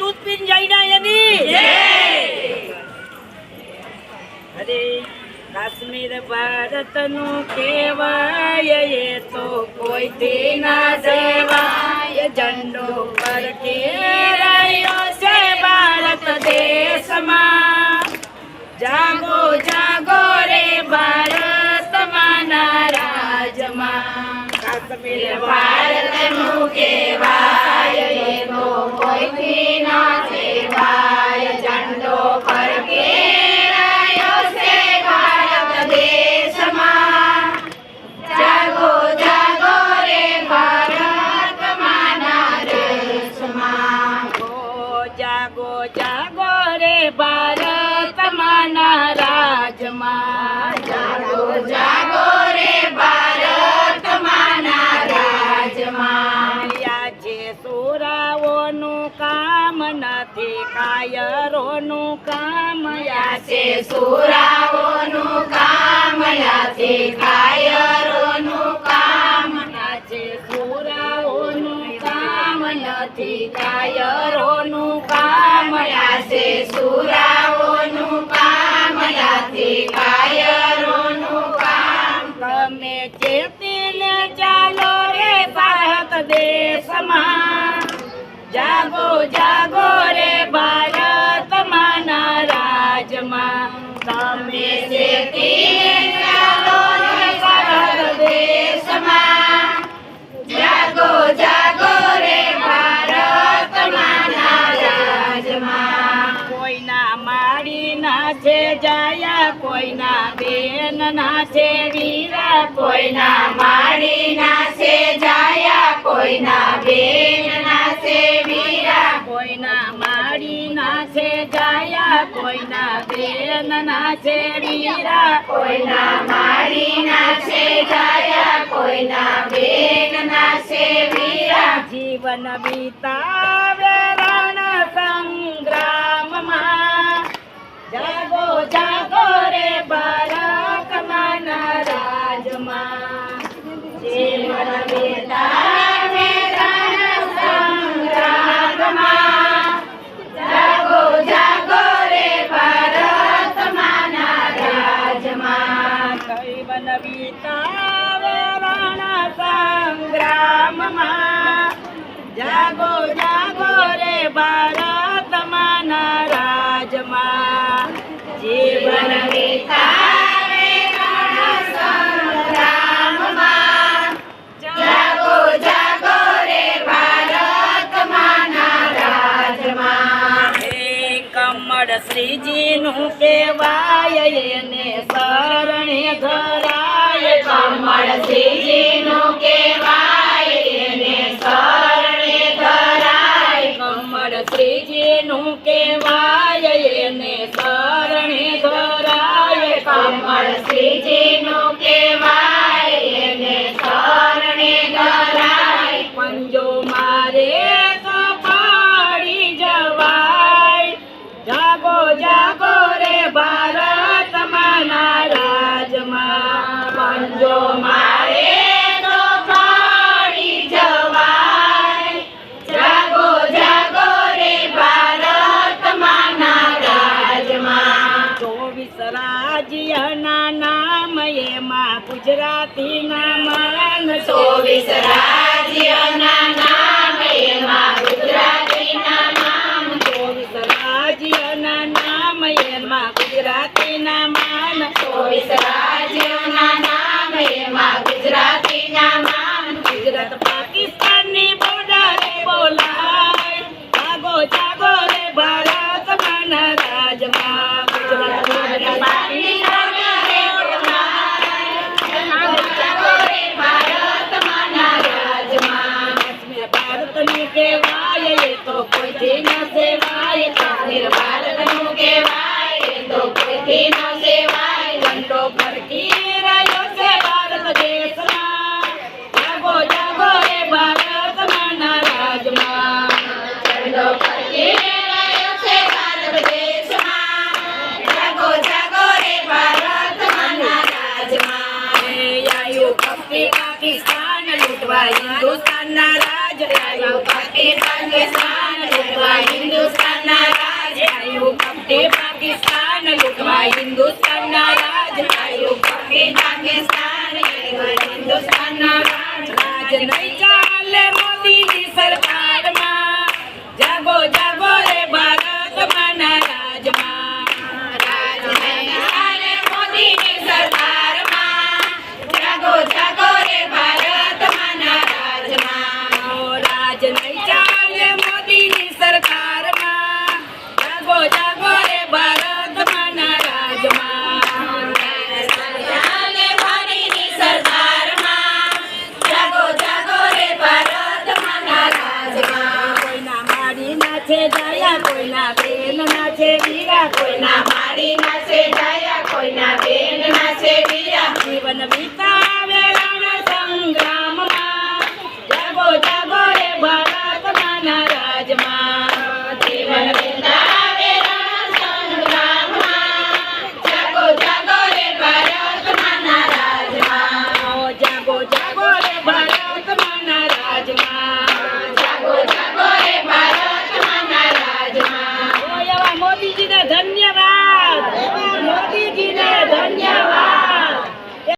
દૂધ પીને જાય ના એની જય અરે કાશ્મીર ભારતનું કહેવાય એ તો કોઈથી ના જવાય ઝંડો પર કેરાયો છે ભારત દેશમાં જાગો જાગો રે ભારત માના રાજમાં કાશ્મીર ભારતનું કહેવાય એ તો કોઈથી ના જવાય ઝંડો પર કેરાયો છે ભારત દેશમાં જાગો જાગો રે ભારત માના દેશમાં જાગો જાગો રે ભારત માના રાજમાં જાગો જાગો રે ભારત માના રાજમાં આજે સુરાઓનું કામ નથી કાયરોનું કામ આજે સુરાઓનું કામ નથી કાયરોનું કામ આજે સુરાઓનું કામ નથી કાયરોનું કામ આજે સુરાઓનું કામ નથી કાયરોનું કામ તમે ચેતીને ચાલો રે ભારત દેશમાં જાગો જાગો રે ભારત માના રાજમાં તમે ચેતીને ચાલો રે ભારત દેશમાં જાગો જાગો રે ભારત માના રાજમાં કોઈના મારી ના છે જાયા કોઈના બેન ના છે વીરા કોઈના મારી ના છે જાયા કોઈના બેન ના છે વીરા કોઈના મારી ના છે જાયા કોઈના બેન ના છે વીરા કોઈના મારી ના છે જાયા કોઈના બેન ના છે વીરા જીવન વિતાવે રણ સંગ્રામમાં જાગો જાગો રે ભારત માના રાજમાં જીવન વિતાવે રણ સંગ્રામમાં જાગો જાગો રે ભારત માના રાજમાં જીવન વિતાવે રણ સંગ્રામમાં જાગો જાગો રે ભારત માના રાજમાં જીવન વિતાવે રણ સંગ્રામમાં જાગો જાગો રે ભારત માના રાજમાં હે કમળ શ્રીજીનું કહેવાય એને શરણે ધરાય કમળ શ્રીજીનું કહેવાય એને શરણે ધરાય કમળ શ્રીજીનું કહેવાય એને શરણે ધરાય કમળ શ્રીજીનું કહેવાય એને શરણે ધરાય પંજો મારે તો પાડી જવાય જાગો જાગો રે ભારત માના રાજમાં પંજો મારે તો પાડી જવાય જાગો જાગો રે ભારત માના રાજમાં 24 રાજ્યના નામ એમાં ગુજરાતીના માન 24 રાજ્યના નામ એમાં ગુજરાતીના નામ 24 રાજ્યના નામ એમાં ગુજરાતીના માન 24 રાજ્યના નામ એમાં ગુજરાતીના માન ગુજરાત પાકિસ્તાનની બોર્ડરે બોલાય જાગો જાગો રે ભારત માના રાજમાં ગુજરાત પાકિસ્તાનની બોર્ડરે બોલાય જાગો રે ભારત માના રાજમાં કાશ્મીર ભારતનું કહેવાય એ તો કોઈથી ન સેવાય કાશ્મીર ભારતનું કહેવાય એ તો કોઈથી ન સેવાય ઝંડો ફરકી રહ્યો છે ભારત દેશમાં જાગો જાગો રે ભારત માના રાજમાં ઝંડો ફરકી રહ્યો છે ભારત દેશમાં જાગો જાગો રે ભારત માના રાજમાં આયુ ભક્તિ પાકિસ્તાન લૂંટવા હિન્દુસ્તાનના રાજ આયુ ભક્તિ પાકિસ્તાન લૂંટવા હિન્દુ હિન્દુસ્તાનના રાજ આવ્યું કપટી પાકિસ્તાન લૂંટવા હિન્દુસ્તાનના રાજ આવ્યું કપટી પાકિસ્તાન આવ્યું હિન્દુસ્તાનના રાજ નહીં ચાલે મોદીની સરકારમાં જાગો